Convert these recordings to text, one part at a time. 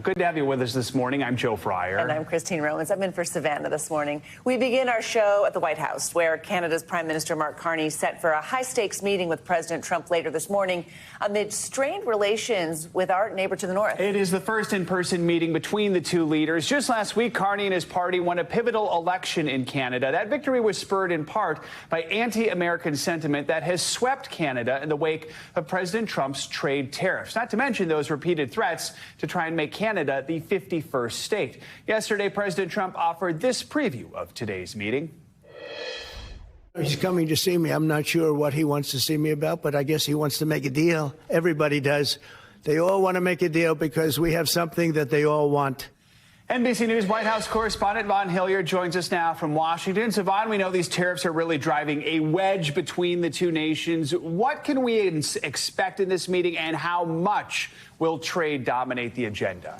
Good to have you with us this morning. I'm Joe Fryer. And I'm Christine Romans. I'm in for Savannah this morning. We begin our show at the White House, where Canada's Prime Minister Mark Carney set for a high-stakes meeting with President Trump later this morning amid strained relations with our neighbor to the north. It is the first in-person meeting between the two leaders. Just last week, Carney and his party won a pivotal election in Canada. That victory was spurred in part by anti-American sentiment that has swept Canada in the wake of President Trump's trade tariffs, not to mention those repeated threats to try and make Canada the 51st state. Yesterday, President Trump offered this preview of today's meeting. He's coming to see me. I'm not sure what he wants to see me about, but I guess he wants to make a deal. Everybody does. They all want to make a deal because we have something that they all want. NBC News White House correspondent Vaughn Hilliard joins us now from Washington. So, Vaughn, we know these tariffs are really driving a wedge between the two nations. What can we expect in this meeting, and how much will trade dominate the agenda?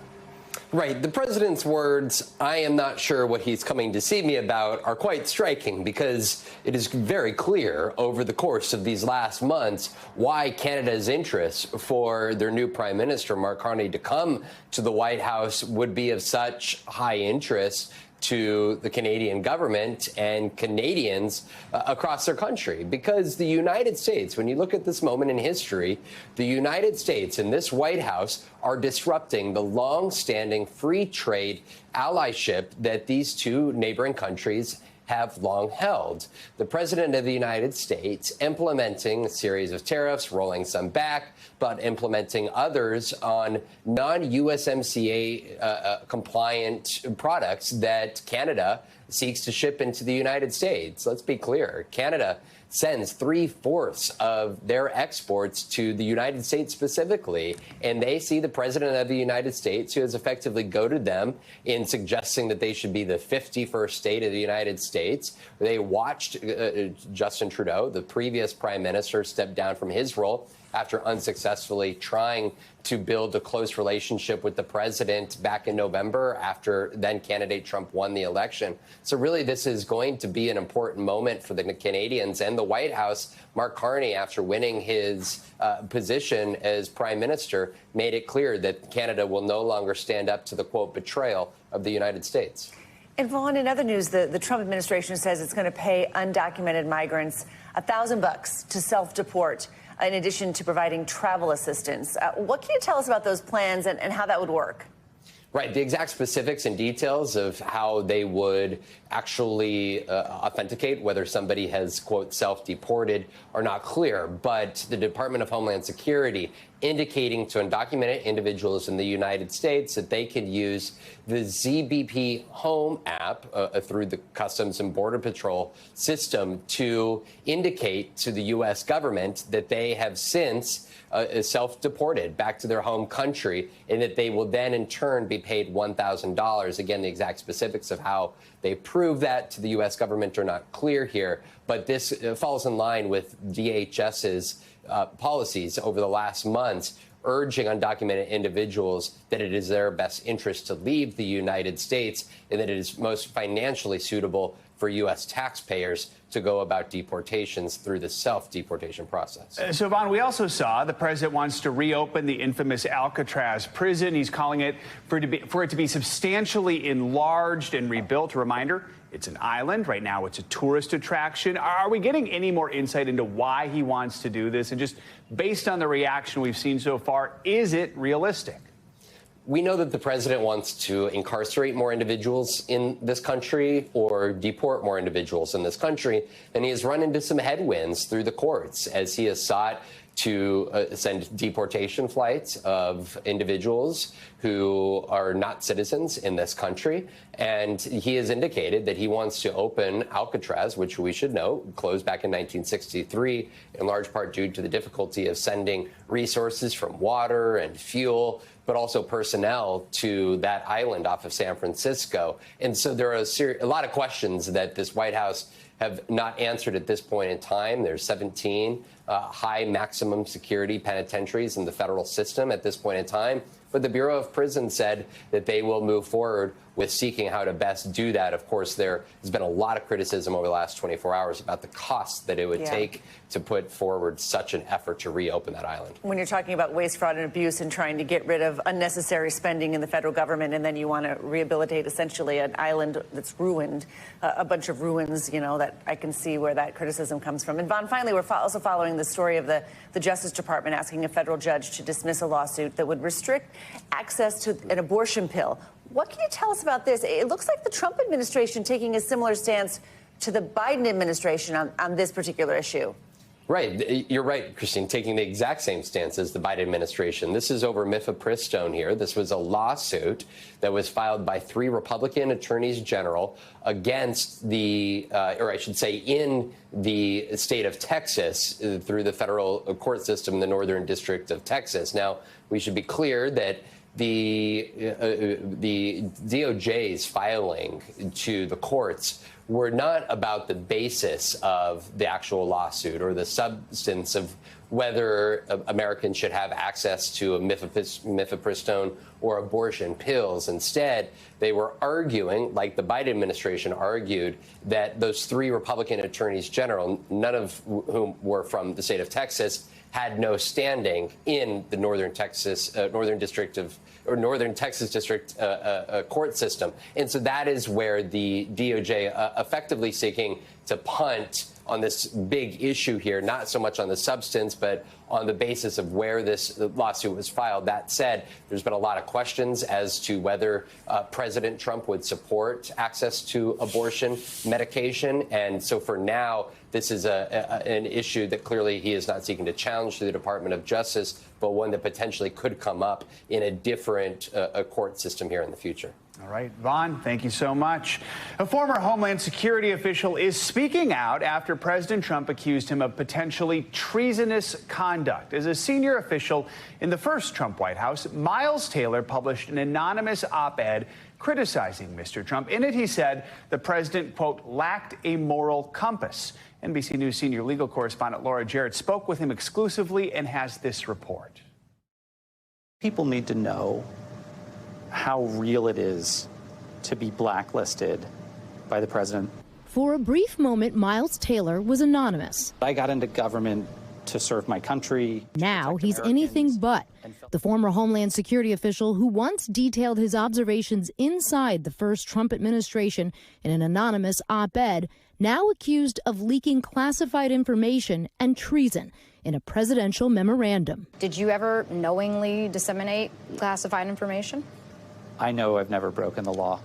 Right. The president's words, "I am not sure what he's coming to see me about," are quite striking because it is very clear over the course of these last months why Canada's interest for their new prime minister, Mark Carney, to come to the White House would be of such high interest to the Canadian government and Canadians across their country. Because the United States, when you look at this moment in history, the United States and this White House are disrupting the long-standing free trade allyship that these two neighboring countries have long held. The President of the United States implementing a series of tariffs, rolling some back, but implementing others on non-USMCA compliant products that Canada seeks to ship into the United States. Let's be clear. Canada sends 3/4 of their exports to the United States specifically, and they see the President of the United States, who has effectively goaded them in suggesting that they should be the 51st state of the United States. They watched Justin Trudeau, the previous prime minister, step down from his role after unsuccessfully trying to build a close relationship with the president back in November after then candidate Trump won the election. So really, this is going to be an important moment for the Canadians and the White House. Mark Carney, after winning his position as prime minister, made it clear that Canada will no longer stand up to the, quote, betrayal of the United States. And Vaughn, in other news, the Trump administration says it's going to pay undocumented migrants $1,000 to self-deport, in addition to providing travel assistance. What can you tell us about those plans and how that would work? Right. The exact specifics and details of how they would actually authenticate whether somebody has, quote, self-deported are not clear. But the Department of Homeland Security indicating to undocumented individuals in the United States that they could use the ZBP Home app through the Customs and Border Patrol system to indicate to the U.S. government that they have since self-deported back to their home country, and that they will then in turn be paid $1,000. Again, the exact specifics of how they prove that to the U.S. government are not clear here, but this falls in line with DHS's policies over the last months, urging undocumented individuals that it is their best interest to leave the United States and that it is most financially suitable for U.S. taxpayers to go about deportations through the self-deportation process. So, Vaughn, we also saw the president wants to reopen the infamous Alcatraz prison. He's calling it for it to be substantially enlarged and rebuilt. A reminder, it's an island. Right now, it's a tourist attraction. Are we getting any more insight into why he wants to do this? And just based on the reaction we've seen so far, is it realistic? We know that the president wants to incarcerate more individuals in this country or deport more individuals in this country, and he has run into some headwinds through the courts as he has sought to send deportation flights of individuals who are not citizens in this country. And he has indicated that he wants to open Alcatraz, which we should know closed back in 1963, in large part due to the difficulty of sending resources from water and fuel, but also personnel to that island off of San Francisco. And so there are a lot of questions that this White House have not answered at this point in time. There's 17 high maximum security penitentiaries in the federal system at this point in time. But the Bureau of Prisons said that they will move forward with seeking how to best do that. Of course, there has been a lot of criticism over the last 24 hours about the cost that it would take to put forward such an effort to reopen that island. When you're talking about waste, fraud, and abuse and trying to get rid of unnecessary spending in the federal government, and then you want to rehabilitate essentially an island that's ruined, a bunch of ruins, you know, that I can see where that criticism comes from. And Vaughn, finally, we're also following the story of the Justice Department asking a federal judge to dismiss a lawsuit that would restrict access to an abortion pill. What can you tell us about this? It looks like the Trump administration taking a similar stance to the Biden administration on this particular issue. Right. You're right, Christine, taking the exact same stance as the Biden administration. This is over mifepristone here. This was a lawsuit that was filed by 3 Republican attorneys general against the, or I should say, in the state of Texas through the federal court system in the Northern District of Texas. Now, we should be clear that the DOJ's filing to the courts were not about the basis of the actual lawsuit or the substance of whether Americans should have access to a mifepristone or abortion pills. Instead, they were arguing, like the Biden administration argued, that those 3 Republican attorneys general, none of whom were from the state of Texas, had no standing in the Northern Texas District court system. And so that is where the DOJ effectively seeking to punt on this big issue here, not so much on the substance, but on the basis of where this lawsuit was filed. That said, there's been a lot of questions as to whether President Trump would support access to abortion medication. And so for now, this is an issue that clearly he is not seeking to challenge to the Department of Justice, but one that potentially could come up in a different court system here in the future. All right, Vaughn, thank you so much. A former Homeland Security official is speaking out after President Trump accused him of potentially treasonous conduct. As a senior official in the first Trump White House, Miles Taylor published an anonymous op-ed criticizing Mr. Trump. In it, he said the president, quote, lacked a moral compass. NBC News senior legal correspondent Laura Jarrett spoke with him exclusively and has this report. People need to know how real it is to be blacklisted by the president. For a brief moment, Miles Taylor was anonymous. I got into government to serve my country. Now he's anything but. The former Homeland Security official who once detailed his observations inside the first Trump administration in an anonymous op-ed, now accused of leaking classified information and treason in a presidential memorandum. Did you ever knowingly disseminate classified information? I know I've never broken the law.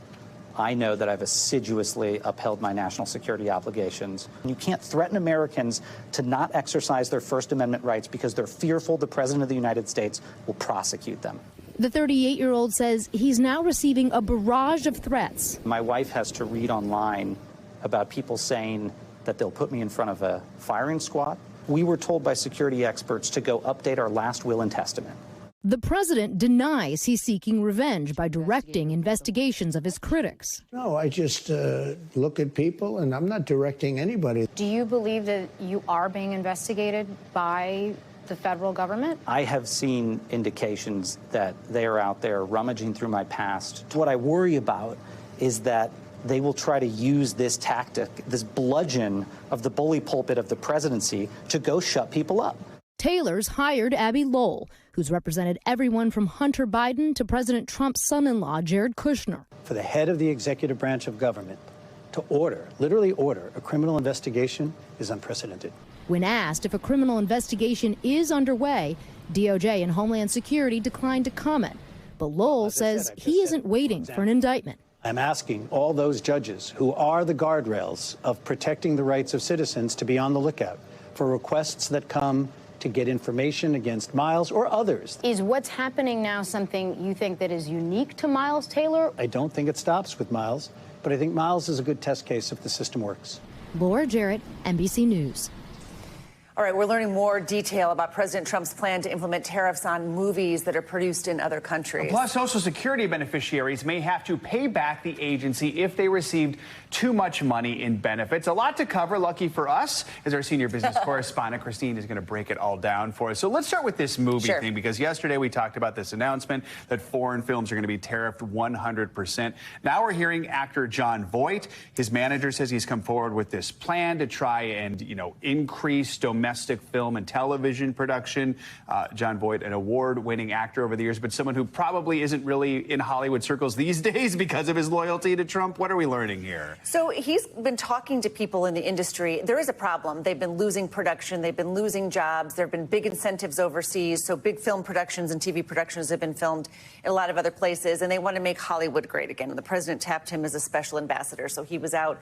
I know that I've assiduously upheld my national security obligations. You can't threaten Americans to not exercise their First Amendment rights because they're fearful the President of the United States will prosecute them. The 38-year-old says he's now receiving a barrage of threats. My wife has to read online about people saying that they'll put me in front of a firing squad. We were told by security experts to go update our last will and testament. The president denies he's seeking revenge by directing investigations of his critics. No, I just look at people, and I'm not directing anybody. Do you believe that you are being investigated by the federal government? I have seen indications that they are out there rummaging through my past. What I worry about is that they will try to use this tactic, this bludgeon of the bully pulpit of the presidency, to go shut people up. Taylor's hired Abby Lowell, who's represented everyone from Hunter Biden to President Trump's son-in-law, Jared Kushner. For the head of the executive branch of government to order, literally order, a criminal investigation is unprecedented. When asked if a criminal investigation is underway, DOJ and Homeland Security declined to comment. But Lowell says he isn't waiting for an indictment. I'm asking all those judges who are the guardrails of protecting the rights of citizens to be on the lookout for requests that come to get information against Miles or others. Is what's happening now something you think that is unique to Miles Taylor? I don't think it stops with Miles, but I think Miles is a good test case if the system works. Laura Jarrett, NBC News. All right, we're learning more detail about President Trump's plan to implement tariffs on movies that are produced in other countries. Plus, Social Security beneficiaries may have to pay back the agency if they received too much money in benefits. A lot to cover. Lucky for us, as our senior business correspondent, Christine, is going to break it all down for us. So let's start with this movie thing, because yesterday we talked about this announcement that foreign films are going to be tariffed 100%. Now we're hearing actor Jon Voight. His manager says he's come forward with this plan to try and, increase domestic film and television production. Jon Voight, an award-winning actor over the years, but someone who probably isn't really in Hollywood circles these days because of his loyalty to Trump. What are we learning here? So he's been talking to people in the industry. There is a problem. They've been losing production. They've been losing jobs. There have been big incentives overseas. So big film productions and TV productions have been filmed in a lot of other places, and they want to make Hollywood great again. And the president tapped him as a special ambassador. So he was out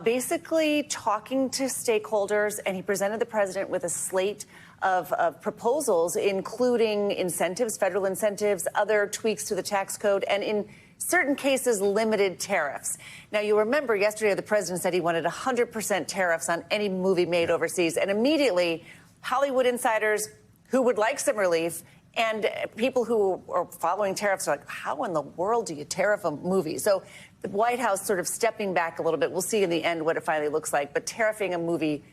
basically talking to stakeholders, and he presented the president with a slate of proposals, including incentives, federal incentives, other tweaks to the tax code, and in certain cases, limited tariffs. Now, you remember yesterday the president said he wanted 100% tariffs on any movie made overseas, and immediately Hollywood insiders who would like some relief and people who are following tariffs are like, how in the world do you tariff a movie? So the White House sort of stepping back a little bit. We'll see in the end what it finally looks like. But tariffing a movie,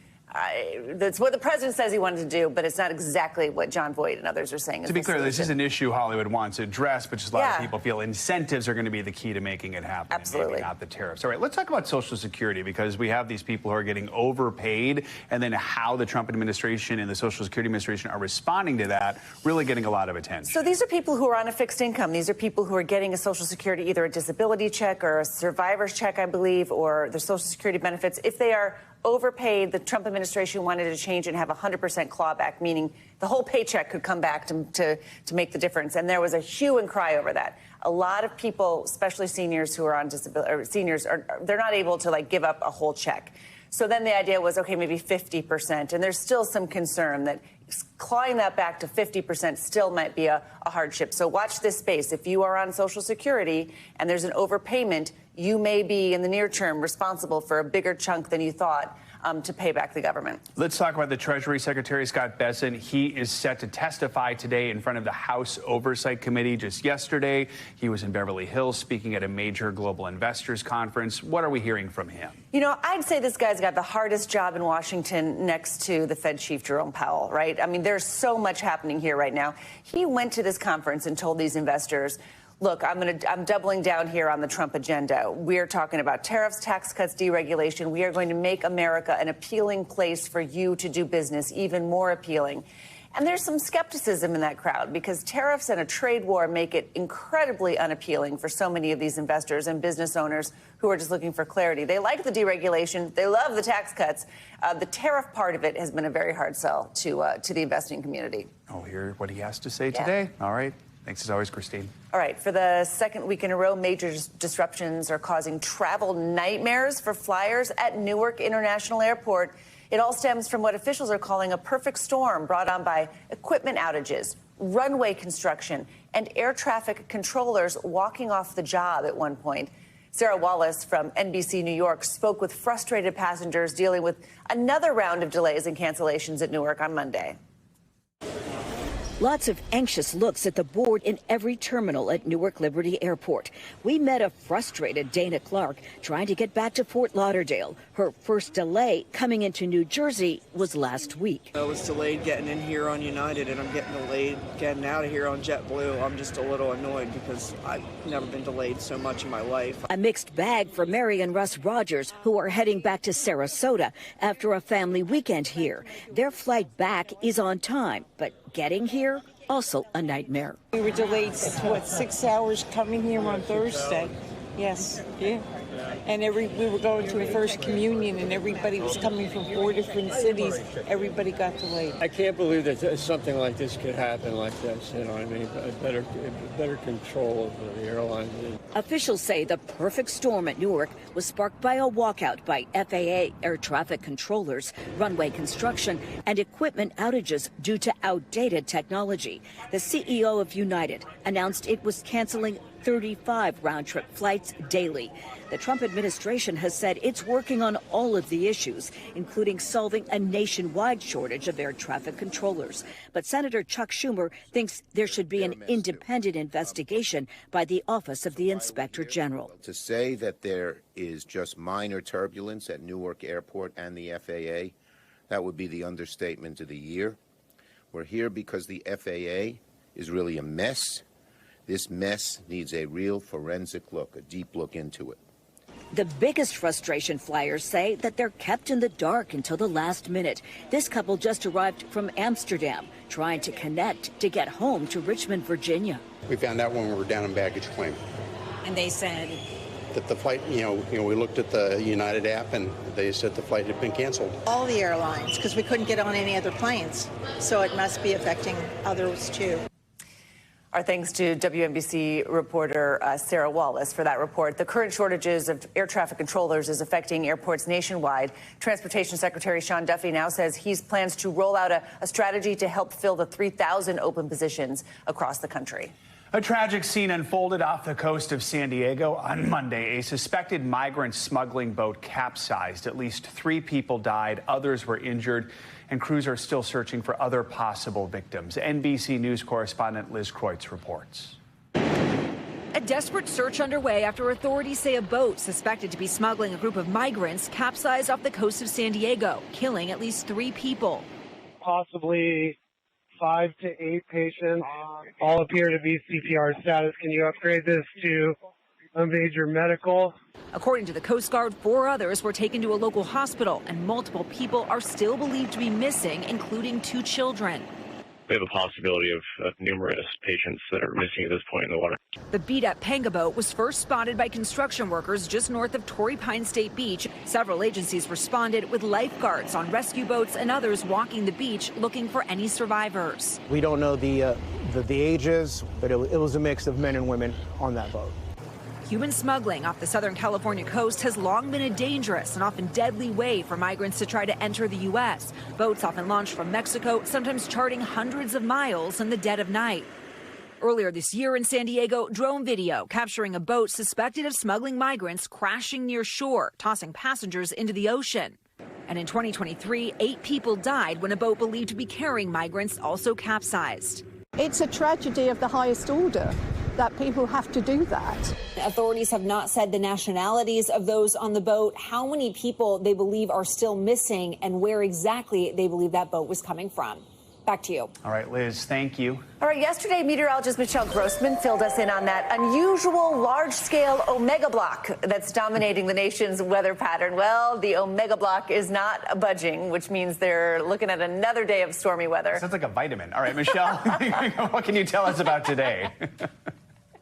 that's what the president says he wanted to do, but it's not exactly what Jon Voight and others are saying. To be clear, this is an issue Hollywood wants addressed, but just a lot of people feel incentives are going to be the key to making it happen. Absolutely. Maybe not the tariffs. All right, let's talk about Social Security, because we have these people who are getting overpaid, and then how the Trump administration and the Social Security administration are responding to that, really getting a lot of attention. So these are people who are on a fixed income. These are people who are getting a Social Security, either a disability check or a survivor's check, I believe, or their Social Security benefits. If they are overpaid, the Trump administration wanted to change and have 100% clawback, meaning the whole paycheck could come back to make the difference. And there was a hue and cry over that. A lot of people, especially seniors who are on disability, or seniors, they're not able to give up a whole check. So then the idea was, okay, maybe 50%. And there's still some concern that clawing that back to 50% still might be a hardship. So watch this space. If you are on Social Security and there's an overpayment, you may be in the near term responsible for a bigger chunk than you thought to pay back the government. Let's talk about the Treasury Secretary, Scott Bessent. He is set to testify today in front of the House Oversight Committee. Just yesterday, he was in Beverly Hills speaking at a major global investors conference. What are we hearing from him? I'd say this guy's got the hardest job in Washington next to the Fed chief, Jerome Powell, right? I mean, there's so much happening here right now. He went to this conference and told these investors, look, I'm doubling down here on the Trump agenda. We're talking about tariffs, tax cuts, deregulation. We are going to make America an appealing place for you to do business, even more appealing. And there's some skepticism in that crowd, because tariffs and a trade war make it incredibly unappealing for so many of these investors and business owners who are just looking for clarity. They like the deregulation. They love the tax cuts. The tariff part of it has been a very hard sell to the investing community. Oh, hear what he has to say today. All right. Thanks as always, Christine. All right. For the second week in a row, major disruptions are causing travel nightmares for flyers at Newark International Airport. It all stems from what officials are calling a perfect storm brought on by equipment outages, runway construction, and air traffic controllers walking off the job at one point. Sarah Wallace from NBC New York spoke with frustrated passengers dealing with another round of delays and cancellations at Newark on Monday. Lots of anxious looks at the board in every terminal at Newark Liberty Airport. We met a frustrated Dana Clark trying to get back to Fort Lauderdale. Her first delay coming into New Jersey was last week. I was delayed getting in here on United, and I'm getting delayed getting out of here on JetBlue. I'm just a little annoyed because I've never been delayed so much in my life. A mixed bag for Mary and Russ Rogers, who are heading back to Sarasota after a family weekend here. Their flight back is on time, but getting here, also a nightmare. We were delayed, 6 hours coming here on Thursday. Yes, yeah. And we were going to a First Communion, and everybody was coming from 4 different cities. Everybody got delayed. I can't believe that something like this could happen like this. You know what I mean? Better control of the airline. Officials say the perfect storm at Newark was sparked by a walkout by FAA air traffic controllers, runway construction, and equipment outages due to outdated technology. The CEO of United announced it was canceling 35 round-trip flights daily. The Trump administration has said it's working on all of the issues, including solving a nationwide shortage of air traffic controllers. But Senator Chuck Schumer thinks there should be an independent investigation by the Office of the Inspector General. To say that there is just minor turbulence at Newark Airport and the FAA, that would be the understatement of the year. We're here because the FAA is really a mess. This mess needs a real forensic look, a deep look into it. The biggest frustration, flyers say, that they're kept in the dark until the last minute. This couple just arrived from Amsterdam, trying to connect to get home to Richmond, Virginia. We found out when we were down in baggage claim. And they said that the flight, we looked at the United app and they said the flight had been canceled. All the airlines, because we couldn't get on any other planes. So it must be affecting others too. Our thanks to WNBC reporter Sarah Wallace for that report. The current shortages of air traffic controllers is affecting airports nationwide. Transportation Secretary Sean Duffy now says he plans to roll out a strategy to help fill the 3,000 open positions across the country. A tragic scene unfolded off the coast of San Diego on Monday. A suspected migrant smuggling boat capsized. At least 3 people died. Others were injured, and crews are still searching for other possible victims. NBC News correspondent Liz Kreutz reports. A desperate search underway after authorities say a boat suspected to be smuggling a group of migrants capsized off the coast of San Diego, killing at least 3 people. Possibly 5 to 8 patients all appear to be CPR status. Can you upgrade this to a major medical? According to the Coast Guard, 4 others were taken to a local hospital, and multiple people are still believed to be missing, including 2 children. We have a possibility of numerous patients that are missing at this point in the water. The beat-up panga boat was first spotted by construction workers just north of Torrey Pine State Beach. Several agencies responded with lifeguards on rescue boats and others walking the beach looking for any survivors. We don't know the ages, but it was a mix of men and women on that boat. Human smuggling off the Southern California coast has long been a dangerous and often deadly way for migrants to try to enter the U.S. Boats often launch from Mexico, sometimes charting hundreds of miles in the dead of night. Earlier this year in San Diego, drone video capturing a boat suspected of smuggling migrants crashing near shore, tossing passengers into the ocean. And in 2023, 8 people died when a boat believed to be carrying migrants also capsized. It's a tragedy of the highest order that people have to do that. Authorities have not said the nationalities of those on the boat, how many people they believe are still missing, and where exactly they believe that boat was coming from. Back to you. All right, Liz, thank you. All right, yesterday, meteorologist Michelle Grossman filled us in on that unusual large-scale omega block that's dominating the nation's weather pattern. Well, the omega block is not budging, which means they're looking at another day of stormy weather. Sounds like a vitamin. All right, Michelle, what can you tell us about today?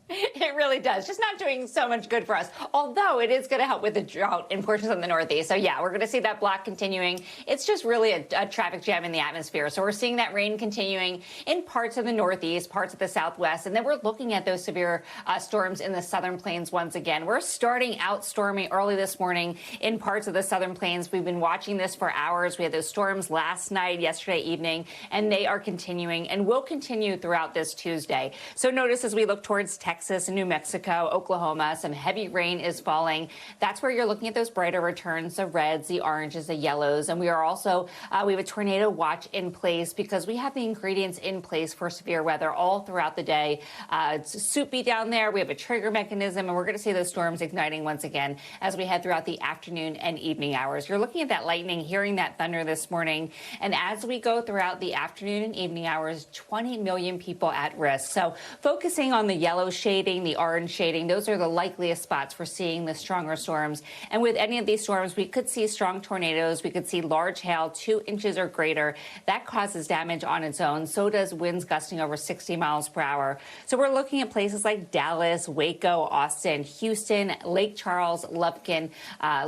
It really does. Just not doing so much good for us, although it is going to help with the drought in portions of the Northeast. So, yeah, we're going to see that block continuing. It's just really a traffic jam in the atmosphere. So we're seeing that rain continuing in parts of the Northeast, parts of the Southwest, and then we're looking at those severe storms in the Southern Plains once again. We're starting out stormy early this morning in parts of the Southern Plains. We've been watching this for hours. We had those storms last night, yesterday evening, and they are continuing and will continue throughout this Tuesday. So notice as we look towards Texas and New Mexico, Oklahoma, some heavy rain is falling. That's where you're looking at those brighter returns, the reds, the oranges, the yellows. And we are also, we have a tornado watch in place because we have the ingredients in place for severe weather all throughout the day. It's soupy down there. We have a trigger mechanism, and we're going to see those storms igniting once again as we head throughout the afternoon and evening hours. You're looking at that lightning, hearing that thunder this morning. And as we go throughout the afternoon and evening hours, 20 million people at risk. So focusing on the yellow shading, the orange shading, those are the likeliest spots for seeing the stronger storms. And with any of these storms, we could see strong tornadoes. We could see large hail, 2 inches or greater. That causes damage on its own. So does winds gusting over 60 miles per hour. So we're looking at places like Dallas, Waco, Austin, Houston, Lake Charles, Lufkin,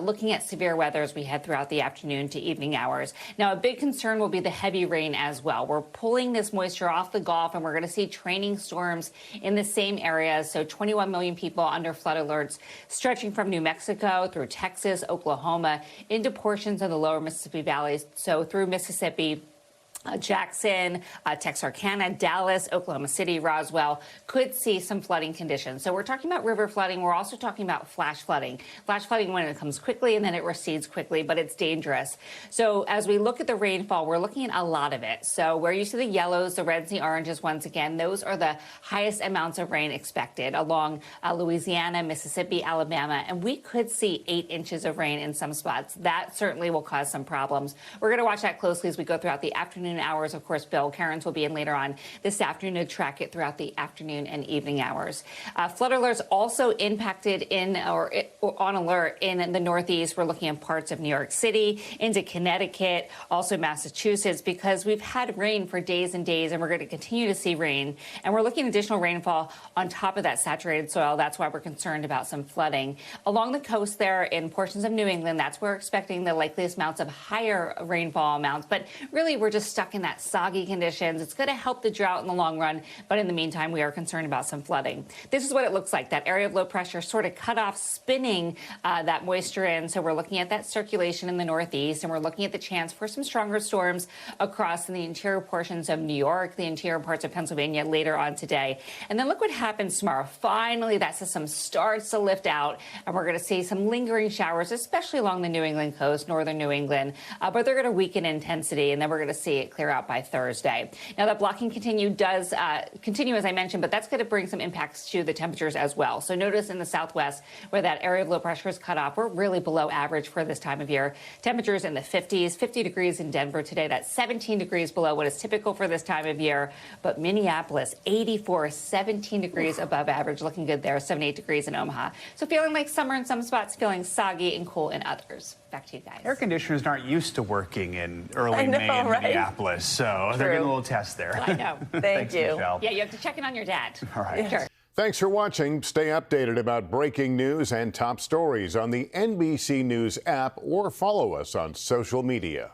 looking at severe weather as we head throughout the afternoon to evening hours. Now, a big concern will be the heavy rain as well. We're pulling this moisture off the Gulf, and we're going to see training storms in the same areas. So 21 million people under flood alerts stretching from New Mexico through Texas, Oklahoma, into portions of the lower Mississippi Valley, so through Mississippi, Jackson, Texarkana, Dallas, Oklahoma City, Roswell could see some flooding conditions. So we're talking about river flooding. We're also talking about flash flooding. Flash flooding when it comes quickly and then it recedes quickly, but it's dangerous. So as we look at the rainfall, we're looking at a lot of it. So where you see the yellows, the reds, the oranges, once again, those are the highest amounts of rain expected along Louisiana, Mississippi, Alabama, and we could see 8 inches of rain in some spots. That certainly will cause some problems. We're going to watch that closely as we go throughout the afternoon hours. Of course, Bill Cairns will be in later on this afternoon to track it throughout the afternoon and evening hours. Flood alerts also impacted on alert in the Northeast. We're looking at parts of New York City, into Connecticut, also Massachusetts, because we've had rain for days and days, and we're going to continue to see rain. And we're looking at additional rainfall on top of that saturated soil. That's why we're concerned about some flooding. Along the coast there in portions of New England, that's where we're expecting the likeliest amounts of higher rainfall amounts. But really, we're just stuck in that soggy conditions. It's going to help the drought in the long run, but in the meantime, we are concerned about some flooding. This is what it looks like. That area of low pressure sort of cut off, spinning that moisture in. So we're looking at that circulation in the Northeast, and we're looking at the chance for some stronger storms across the interior portions of New York, the interior parts of Pennsylvania later on today. And then look what happens tomorrow. Finally, that system starts to lift out, and we're going to see some lingering showers, especially along the New England coast, northern New England, but they're going to weaken in intensity, and then we're going to see it clear out by Thursday. Now, that blocking does continue, as I mentioned, but that's going to bring some impacts to the temperatures as well. So notice in the southwest where that area of low pressure is cut off, we're really below average for this time of year. Temperatures in the 50s, 50 degrees in Denver today. That's 17 degrees below what is typical for this time of year. But Minneapolis, 84, 17 degrees above average, looking good there, 78 degrees in Omaha. So feeling like summer in some spots, feeling soggy and cool in others. Back to you guys. Air conditioners aren't used to working in early May in Minneapolis, so they're getting a little test there. I know. Thank you. Michelle. Yeah, you have to check in on your dad. All right. Sure. Thanks for watching. Stay updated about breaking news and top stories on the NBC News app or follow us on social media.